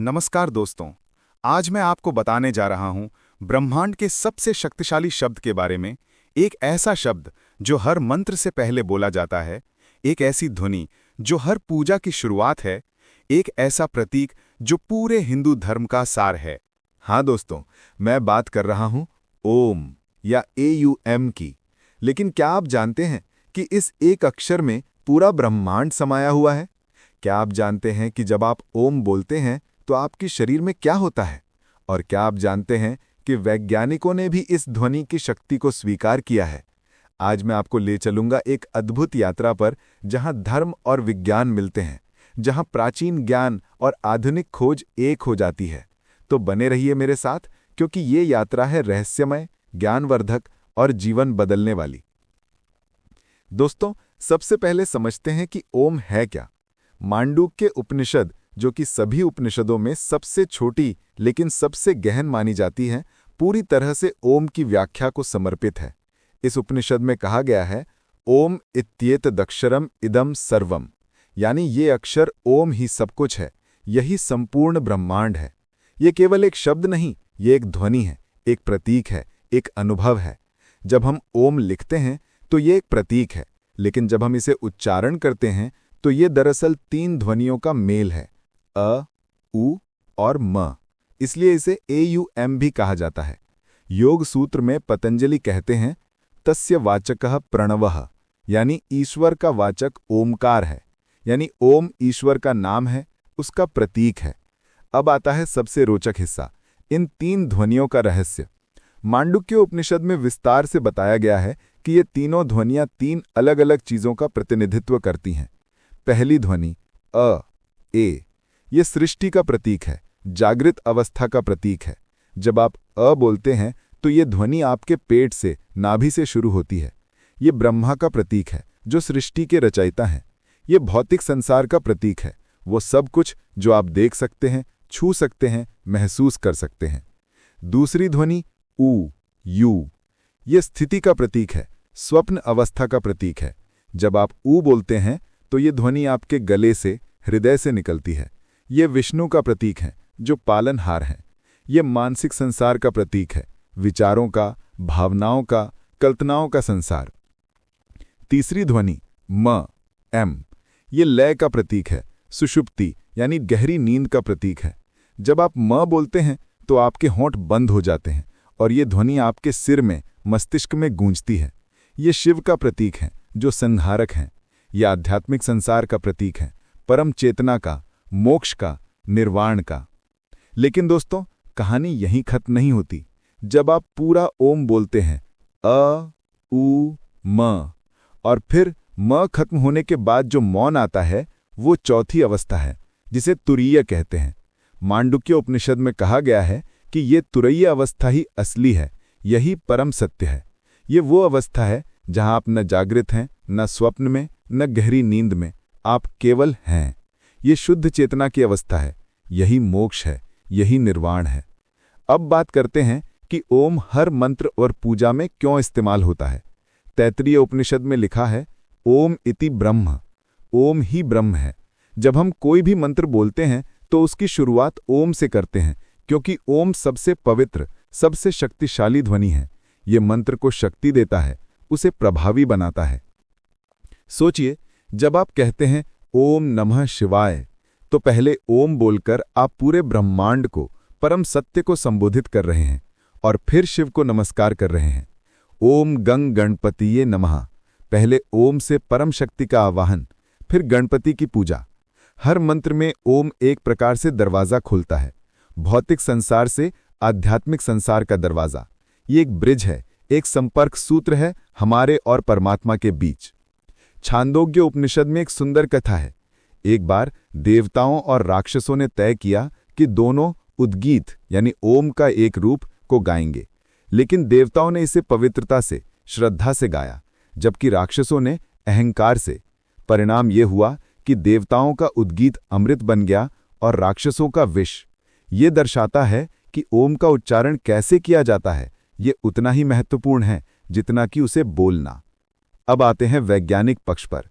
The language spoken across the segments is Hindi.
नमस्कार दोस्तों। आज मैं आपको बताने जा रहा हूं ब्रह्मांड के सबसे शक्तिशाली शब्द के बारे में। एक ऐसा शब्द जो हर मंत्र से पहले बोला जाता है, एक ऐसी ध्वनि जो हर पूजा की शुरुआत है, एक ऐसा प्रतीक जो पूरे हिंदू धर्म का सार है। हाँ दोस्तों, मैं बात कर रहा हूं ओम या AUM की। लेकिन क्या आप जानते हैं कि इस एक अक्षर में पूरा ब्रह्मांड समाया हुआ है? क्या आप जानते हैं कि जब आप ओम बोलते हैं तो आपके शरीर में क्या होता है? और क्या आप जानते हैं कि वैज्ञानिकों ने भी इस ध्वनि की शक्ति को स्वीकार किया है? आज मैं आपको ले चलूंगा एक अद्भुत यात्रा पर, जहां धर्म और विज्ञान मिलते हैं, जहां प्राचीन ज्ञान और आधुनिक खोज एक हो जाती है। तो बने रहिए मेरे साथ, क्योंकि ये यात्रा है रहस्यमय, ज्ञानवर्धक और जीवन बदलने वाली। दोस्तों, सबसे पहले समझते हैं कि ओम है क्या। मांडूक्य उपनिषद, जो कि सभी उपनिषदों में सबसे छोटी लेकिन सबसे गहन मानी जाती है, पूरी तरह से ओम की व्याख्या को समर्पित है। इस उपनिषद में कहा गया है, ओम इत्येतदक्षरम इदम सर्वम, यानी ये अक्षर ओम ही सब कुछ है, यही संपूर्ण ब्रह्मांड है। ये केवल एक शब्द नहीं, ये एक ध्वनि है, एक प्रतीक है, एक अनुभव है। जब हम ओम लिखते हैं तो ये एक प्रतीक है, लेकिन जब हम इसे उच्चारण करते हैं तो ये दरअसल 3 ध्वनियों का मेल है, अ, उ और म। इसलिए इसे AUM भी कहा जाता है। योग सूत्र में पतंजलि कहते हैं, तस्य वाचकः प्रणवः, यानी ईश्वर का वाचक ओमकार है, यानी ओम ईश्वर का नाम है, उसका प्रतीक है। अब आता है सबसे रोचक हिस्सा, इन 3 ध्वनियों का रहस्य। मांडुक्य उपनिषद में विस्तार से बताया गया है कि ये तीनों ध्वनियां 3 अलग अलग चीजों का प्रतिनिधित्व करती हैं। पहली ध्वनि अ, ए, ये सृष्टि का प्रतीक है, जागृत अवस्था का प्रतीक है। जब आप अ बोलते हैं तो ये ध्वनि आपके पेट से, नाभि से शुरू होती है। ये ब्रह्मा का प्रतीक है, जो सृष्टि के रचयिता हैं। ये भौतिक संसार का प्रतीक है, वो सब कुछ जो आप देख सकते हैं, छू सकते हैं, महसूस कर सकते हैं। दूसरी ध्वनि उ, यू, ये स्थिति का प्रतीक है, स्वप्न अवस्था का प्रतीक है। जब आप उ बोलते हैं तो ये ध्वनि आपके गले से, हृदय से निकलती है। ये विष्णु का प्रतीक है, जो पालनहार हैं। ये मानसिक संसार का प्रतीक है, विचारों का, भावनाओं का, कल्पनाओं का संसार। तीसरी ध्वनि म, एम, ये लय का प्रतीक है, सुषुप्ति यानी गहरी नींद का प्रतीक है। जब आप म बोलते हैं तो आपके होंठ बंद हो जाते हैं और ये ध्वनि आपके सिर में, मस्तिष्क में गूंजती है। ये शिव का प्रतीक है, जो संहारक हैं। ये आध्यात्मिक संसार का प्रतीक है, परम चेतना का, मोक्ष का, निर्वाण का। लेकिन दोस्तों, कहानी यहीं खत्म नहीं होती। जब आप पूरा ओम बोलते हैं, अ, उ, म, और फिर म खत्म होने के बाद जो मौन आता है, वो चौथी अवस्था है, जिसे तुरीय कहते हैं। मांडुक्य उपनिषद में कहा गया है कि ये तुरीय अवस्था ही असली है, यही परम सत्य है। ये वो अवस्था है जहां आप न जागृत हैं, न स्वप्न में, न गहरी नींद में, आप केवल हैं। ये शुद्ध चेतना की अवस्था है, यही मोक्ष है, यही निर्वाण है। अब बात करते हैं कि ओम हर मंत्र और पूजा में क्यों इस्तेमाल होता है। तैत्तिरीय उपनिषद में लिखा है, ओम इति ब्रह्म, ओम ही ब्रह्म है। जब हम कोई भी मंत्र बोलते हैं तो उसकी शुरुआत ओम से करते हैं, क्योंकि ओम सबसे पवित्र, सबसे शक्तिशाली ध्वनि है। ये मंत्र को शक्ति देता है, उसे प्रभावी बनाता है। सोचिए, जब आप कहते हैं ओम नमः शिवाय, तो पहले ओम बोलकर आप पूरे ब्रह्मांड को, परम सत्य को संबोधित कर रहे हैं और फिर शिव को नमस्कार कर रहे हैं। ओम गंग गणपतिये नमः, पहले ओम से परम शक्ति का आवाहन, फिर गणपति की पूजा। हर मंत्र में ओम एक प्रकार से दरवाजा खोलता है, भौतिक संसार से आध्यात्मिक संसार का दरवाजा। ये एक ब्रिज है, एक संपर्क सूत्र है हमारे और परमात्मा के बीच। छांदोग्य उपनिषद में एक सुंदर कथा है। एक बार देवताओं और राक्षसों ने तय किया कि दोनों उद्गीत यानी ओम का एक रूप को गाएंगे, लेकिन देवताओं ने इसे पवित्रता से, श्रद्धा से गाया, जबकि राक्षसों ने अहंकार से। परिणाम यह हुआ कि देवताओं का उद्गीत अमृत बन गया और राक्षसों का विष। ये दर्शाता है कि ओम का उच्चारण कैसे किया जाता है, ये उतना ही महत्वपूर्ण है जितना कि उसे बोलना। अब आते हैं वैज्ञानिक पक्ष पर,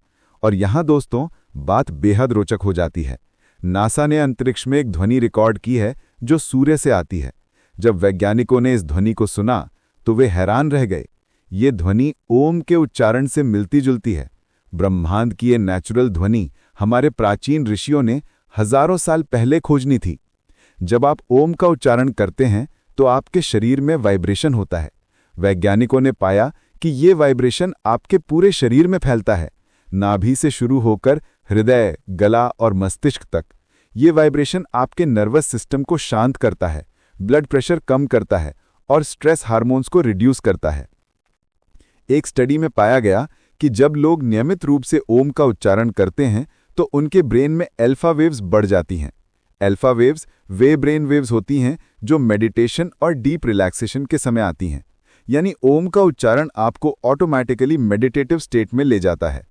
और यहां दोस्तों बात बेहद रोचक हो जाती है। नासा ने अंतरिक्ष में एक ध्वनि रिकॉर्ड की है जो सूर्य से आती है। जब वैज्ञानिकों ने इस ध्वनि को सुना तो वे हैरान रह गए। ये ध्वनि ओम के उच्चारण से मिलती जुलती है। ब्रह्मांड की ये नेचुरल ध्वनि हमारे प्राचीन ऋषियों ने हजारों साल पहले खोजनी थी। जब आप ओम का उच्चारण करते हैं तो आपके शरीर में वाइब्रेशन होता है। वैज्ञानिकों ने पाया कि ये वाइब्रेशन आपके पूरे शरीर में फैलता है, नाभि से शुरू होकर हृदय, गला और मस्तिष्क तक। ये वाइब्रेशन आपके नर्वस सिस्टम को शांत करता है, ब्लड प्रेशर कम करता है और स्ट्रेस हार्मोन्स को रिड्यूस करता है। एक स्टडी में पाया गया कि जब लोग नियमित रूप से ओम का उच्चारण करते हैं तो उनके ब्रेन में अल्फा वेव्स बढ़ जाती हैं। अल्फा वेव्स वे ब्रेन वेव्स होती हैं जो मेडिटेशन और डीप रिलैक्सेशन के समय आती हैं। यानी ओम का उच्चारण आपको ऑटोमेटिकली मेडिटेटिव स्टेट में ले जाता है।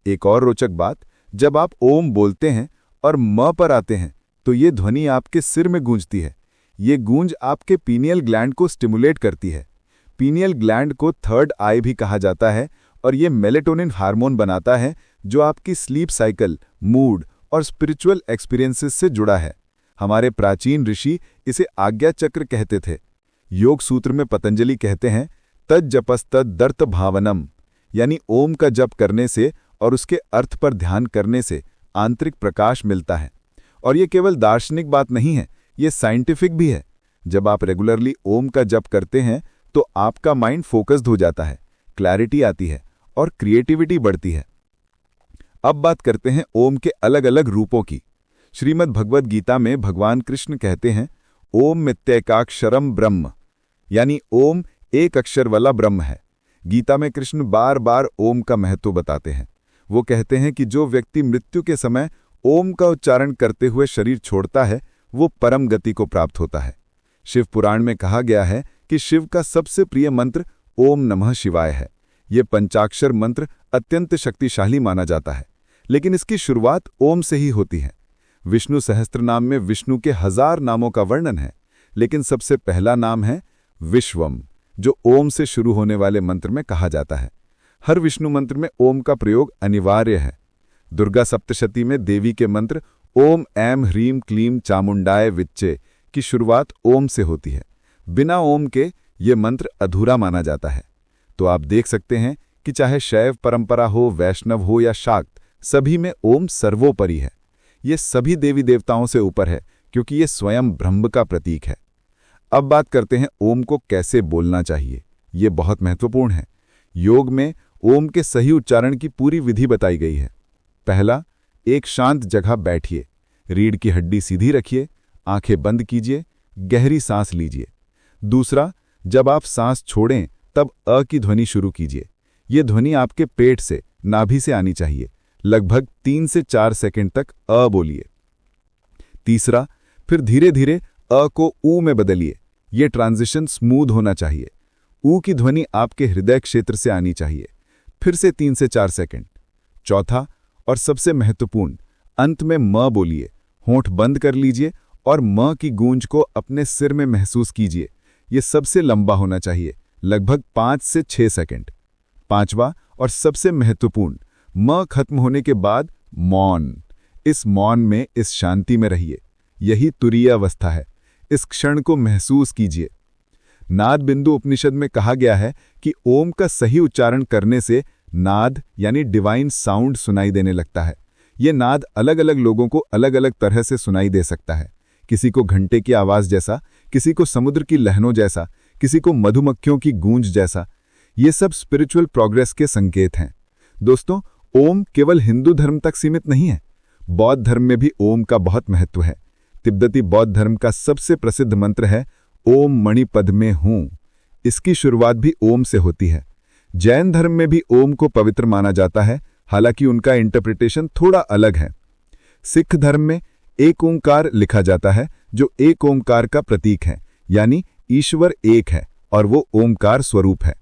एक और रोचक बात, जब आप ओम बोलते हैं और म पर आते हैं तो ये ध्वनि आपके सिर में गूंजती है। ये गूंज आपके पीनियल ग्लैंड को स्टिमुलेट करती है। पीनियल ग्लैंड को थर्ड आई भी कहा जाता है और ये मेलेटोनिन हार्मोन बनाता है जो आपकी स्लीप साइकिल, मूड और स्पिरिचुअल एक्सपीरियंसेस से जुड़ा है। हमारे प्राचीन ऋषि इसे आज्ञा चक्र कहते थे। योग सूत्र में पतंजलि कहते हैं तज्जपस्तदर्थ भावनम, यानी ओम का जप करने से और उसके अर्थ पर ध्यान करने से आंतरिक प्रकाश मिलता है। और ये केवल दार्शनिक बात नहीं है, ये साइंटिफिक भी है। जब आप रेगुलरली ओम का जप करते हैं तो आपका माइंड फोकस्ड हो जाता है, क्लैरिटी आती है और क्रिएटिविटी बढ़ती है। अब बात करते हैं ओम के अलग अलग रूपों की। श्रीमद् भगवद गीता में भगवान कृष्ण कहते हैं ओम मित्येकाक्षरम ब्रह्म, यानी ओम एक अक्षर वाला ब्रह्म है। गीता में कृष्ण बार बार ओम का महत्व बताते हैं। वो कहते हैं कि जो व्यक्ति मृत्यु के समय ओम का उच्चारण करते हुए शरीर छोड़ता है वो परम गति को प्राप्त होता है। शिव पुराण में कहा गया है कि शिव का सबसे प्रिय मंत्र ओम नमः शिवाय है। ये पंचाक्षर मंत्र अत्यंत शक्तिशाली माना जाता है, लेकिन इसकी शुरुआत ओम से ही होती है। विष्णु सहस्त्रनाम में विष्णु के 1000 नामों का वर्णन है, लेकिन सबसे पहला नाम है विश्वम, जो ओम से शुरू होने वाले मंत्र में कहा जाता है। हर विष्णु मंत्र में ओम का प्रयोग अनिवार्य है। दुर्गा सप्तशती में देवी के मंत्र ओम ऐं ह्रीं क्लीं चामुंडाय विच्चे की शुरुआत ओम से होती है। बिना ओम के ये मंत्र अधूरा माना जाता है। तो आप देख सकते हैं कि चाहे शैव परंपरा हो, वैष्णव हो या शाक्त, सभी में ओम सर्वोपरि है। ये सभी देवी देवताओं से ऊपर है क्योंकि ये स्वयं ब्रह्म का प्रतीक है। अब बात करते हैं ओम को कैसे बोलना चाहिए। ये बहुत महत्वपूर्ण है। योग में ओम के सही उच्चारण की पूरी विधि बताई गई है। पहला, एक शांत जगह बैठिए, रीढ़ की हड्डी सीधी रखिए, आंखें बंद कीजिए, गहरी सांस लीजिए। दूसरा, जब आप सांस छोड़ें तब अ की ध्वनि शुरू कीजिए। ये ध्वनि आपके पेट से, नाभि से आनी चाहिए। लगभग 3 से 4 सेकंड तक अ बोलिए। तीसरा, फिर धीरे धीरे अ को ऊ में बदलिए। ये ट्रांजिशन स्मूथ होना चाहिए। ऊ की ध्वनि आपके हृदय क्षेत्र से आनी चाहिए। फिर से 3 से 4 सेकंड। चौथा और सबसे महत्वपूर्ण, अंत में म बोलिए। होंठ बंद कर लीजिए और म की गूंज को अपने सिर में महसूस कीजिए। ये सबसे लंबा होना चाहिए, लगभग 5 से 6 सेकंड। पांचवा और सबसे महत्वपूर्ण, म खत्म होने के बाद मौन। इस मौन में, इस शांति में रहिए। यही तुरीय अवस्था है। इस क्षण को महसूस कीजिए। नाद बिंदु उपनिषद में कहा गया है कि ओम का सही उच्चारण करने से नाद यानी डिवाइन साउंड सुनाई देने लगता है। ये नाद अलग अलग लोगों को अलग अलग तरह से सुनाई दे सकता है। किसी को घंटे की आवाज जैसा, किसी को समुद्र की लहरों जैसा, किसी को मधुमक्खियों की गूंज जैसा। ये सब स्पिरिचुअल प्रोग्रेस के संकेत हैं। दोस्तों, ओम केवल हिंदू धर्म तक सीमित नहीं है। बौद्ध धर्म में भी ओम का बहुत महत्व है। तिब्बती बौद्ध धर्म का सबसे प्रसिद्ध मंत्र है ओम मणिपद में हूं। इसकी शुरुआत भी ओम से होती है। जैन धर्म में भी ओम को पवित्र माना जाता है, हालांकि उनका इंटरप्रिटेशन थोड़ा अलग है। सिख धर्म में एक ओंकार लिखा जाता है, जो एक ओंकार का प्रतीक है, यानी ईश्वर एक है और वो ओंकार स्वरूप है।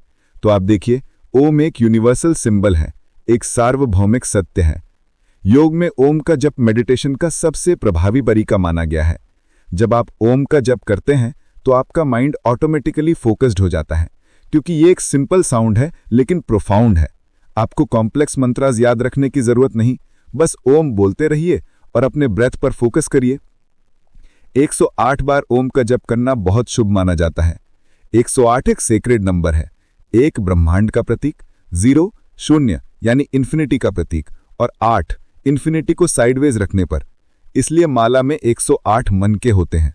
तो आप देखिए, ओम एक यूनिवर्सल सिंबल है, एक सार्वभौमिक सत्य है। योग में ओम का जप मेडिटेशन का सबसे प्रभावी तरीका माना गया है। जब आप ओम का जप करते हैं तो आपका माइंड ऑटोमेटिकली फोकस्ड हो जाता है, क्योंकि ये एक सिंपल साउंड है लेकिन प्रोफाउंड है। आपको कॉम्प्लेक्स मंत्रास याद रखने की जरूरत नहीं, बस ओम बोलते रहिए और अपने ब्रेथ पर फोकस करिए। 108 बार ओम का जप करना बहुत शुभ माना जाता है। 108 एक सेक्रेड नंबर है, 1 ब्रह्मांड का प्रतीक, 0 शून्य यानी इन्फिनिटी का प्रतीक और 8 इन्फिनिटी को साइडवेज रखने पर। इसलिए माला में 108 मन के होते हैं।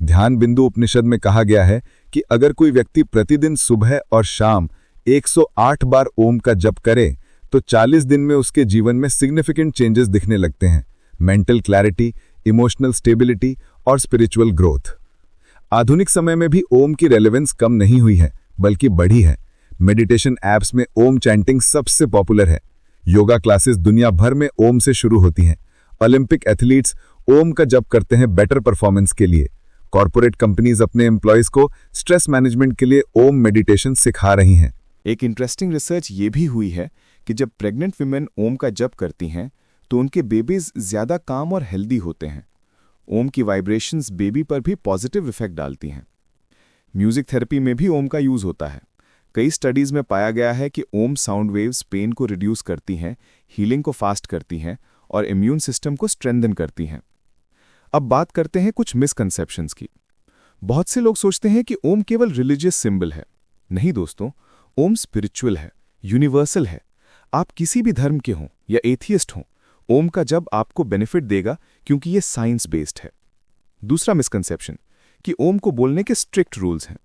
ध्यान बिंदु उपनिषद में कहा गया है कि अगर कोई व्यक्ति प्रतिदिन सुबह और शाम 108 बार ओम का जप करे तो 40 दिन में उसके जीवन में सिग्निफिकेंट चेंजेस दिखने लगते हैं। मेंटल क्लैरिटी, इमोशनल स्टेबिलिटी और स्पिरिचुअल ग्रोथ। आधुनिक समय में भी ओम की रेलेवेंस कम नहीं हुई है बल्कि बढ़ी है। मेडिटेशन ऐप्स में ओम चैंटिंग सबसे पॉपुलर है। योगा क्लासेस दुनिया भर में ओम से शुरू होती हैं। ओलंपिक एथलीट्स ओम का जप करते हैं बेटर परफॉर्मेंस के लिए। कॉर्पोरेट कंपनीज अपने एम्प्लॉयज को स्ट्रेस मैनेजमेंट के लिए ओम मेडिटेशन सिखा रही हैं। एक इंटरेस्टिंग रिसर्च ये भी हुई है कि जब प्रेग्नेंट विमेन ओम का जप करती हैं तो उनके बेबीज ज्यादा काम और हेल्दी होते हैं। ओम की वाइब्रेशंस बेबी पर भी पॉजिटिव इफेक्ट डालती हैं। म्यूजिक थेरेपी में भी ओम का यूज होता है। कई स्टडीज में पाया गया है कि ओम साउंड वेव्स पेन को रिड्यूस करती हैं, हीलिंग को फास्ट करती हैं और इम्यून सिस्टम को स्ट्रेंथन करती हैं। अब बात करते हैं कुछ मिसकंसेप्शंस की। बहुत से लोग सोचते हैं कि ओम केवल रिलीजियस सिंबल है। नहीं दोस्तों, ओम स्पिरिचुअल है, यूनिवर्सल है। आप किसी भी धर्म के हों या एथियस्ट हों, ओम का जप आपको बेनिफिट देगा क्योंकि ये साइंस बेस्ड है। दूसरा मिसकंसेप्शन कि ओम को बोलने के स्ट्रिक्ट रूल्स हैं।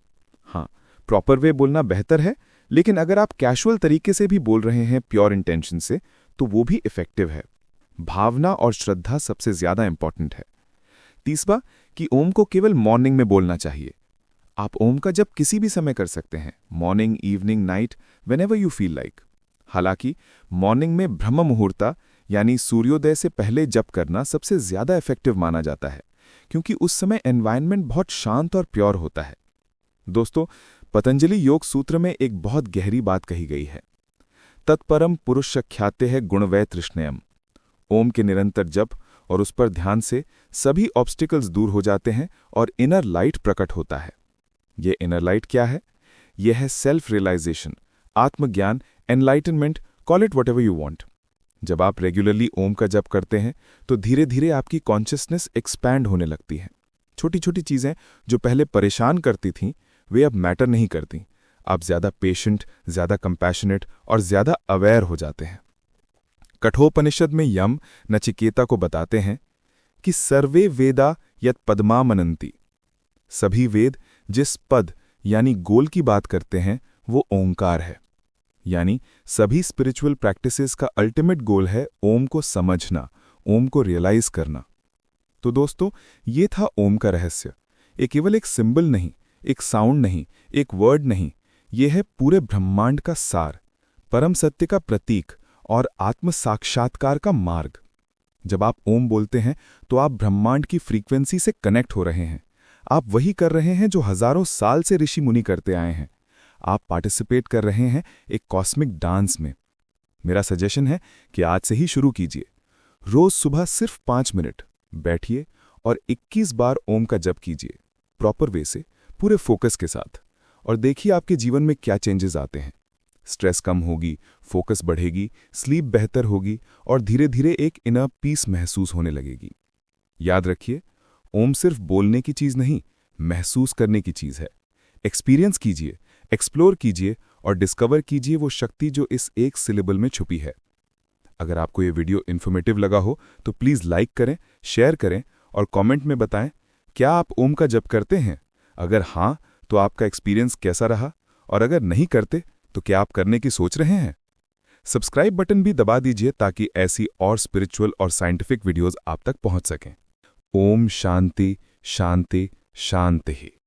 हाँ, प्रॉपर वे बोलना बेहतर है, लेकिन अगर आप कैजुअल तरीके से भी बोल रहे हैं प्योर इंटेंशन से तो वो भी इफेक्टिव है। भावना और श्रद्धा सबसे ज्यादा इंपॉर्टेंट है। तीसरा कि ओम को केवल मॉर्निंग में बोलना चाहिए। आप ओम का जप किसी भी समय कर सकते हैं, morning, evening, night, whenever you feel like. हालांकि मॉर्निंग में ब्रह्म मुहूर्ता यानी सूर्योदय से पहले जप करना सबसे ज्यादा इफेक्टिव माना जाता है क्योंकि उस समय एनवायरनमेंट बहुत शांत और प्योर होता है। दोस्तों, पतंजलि योग सूत्र में एक बहुत गहरी बात कही गई है। तत्परम पुरुष ख्याते है गुणवय तृष्णयम। ओम के निरंतर जप और उस पर ध्यान से सभी ऑब्स्टिकल्स दूर हो जाते हैं और इनर लाइट प्रकट होता है। यह इनर लाइट क्या है? यह है सेल्फ रियलाइजेशन, आत्मज्ञान, enlightenment, call it whatever you want. जब आप रेगुलरली ओम का जप करते हैं तो धीरे धीरे आपकी कॉन्शियसनेस एक्सपैंड होने लगती है। छोटी छोटी चीजें जो पहले परेशान करती थीं वे अब मैटर नहीं करती। आप ज्यादा पेशेंट, ज्यादा कंपैशनेट और ज्यादा अवेयर हो जाते हैं। कठोपनिषद में यम नचिकेता को बताते हैं कि सर्वे वेदा यत् पद्मा मनन्ति। सभी वेद जिस पद यानी गोल की बात करते हैं वो ओंकार है। यानी सभी स्पिरिचुअल प्रैक्टिसेस का अल्टीमेट गोल है ओम को समझना, ओम को रियलाइज करना। तो दोस्तों, ये था ओम का रहस्य। ये केवल एक सिंबल नहीं, एक साउंड नहीं, एक वर्ड नहीं, ये है पूरे ब्रह्मांड का सार, परम सत्य का प्रतीक और आत्म साक्षात्कार का मार्ग। जब आप ओम बोलते हैं तो आप ब्रह्मांड की फ्रीक्वेंसी से कनेक्ट हो रहे हैं। आप वही कर रहे हैं जो हजारों साल से ऋषि मुनि करते आए हैं। आप पार्टिसिपेट कर रहे हैं एक कॉस्मिक डांस में। मेरा सजेशन है कि आज से ही शुरू कीजिए। रोज सुबह सिर्फ 5 मिनट बैठिए और 21 बार ओम का जप कीजिए, प्रॉपर वे से, पूरे फोकस के साथ, और देखिए आपके जीवन में क्या चेंजेस आते हैं। स्ट्रेस कम होगी, फोकस बढ़ेगी, स्लीप बेहतर होगी और धीरे धीरे एक इनर पीस महसूस होने लगेगी। याद रखिए, ओम सिर्फ बोलने की चीज नहीं, महसूस करने की चीज है। एक्सपीरियंस कीजिए, एक्सप्लोर कीजिए और डिस्कवर कीजिए वो शक्ति जो इस एक सिलेबल में छुपी है। अगर आपको ये वीडियो इन्फॉर्मेटिव लगा हो तो प्लीज लाइक करें, शेयर करें और कमेंट में बताएं क्या आप ओम का जप करते हैं। अगर हाँ, तो आपका एक्सपीरियंस कैसा रहा, और अगर नहीं करते तो क्या आप करने की सोच रहे हैं? सब्सक्राइब बटन भी दबा दीजिए ताकि ऐसी और स्पिरिचुअल और साइंटिफिक वीडियोस आप तक पहुंच सकें। ओम शांति शांति शांति ही।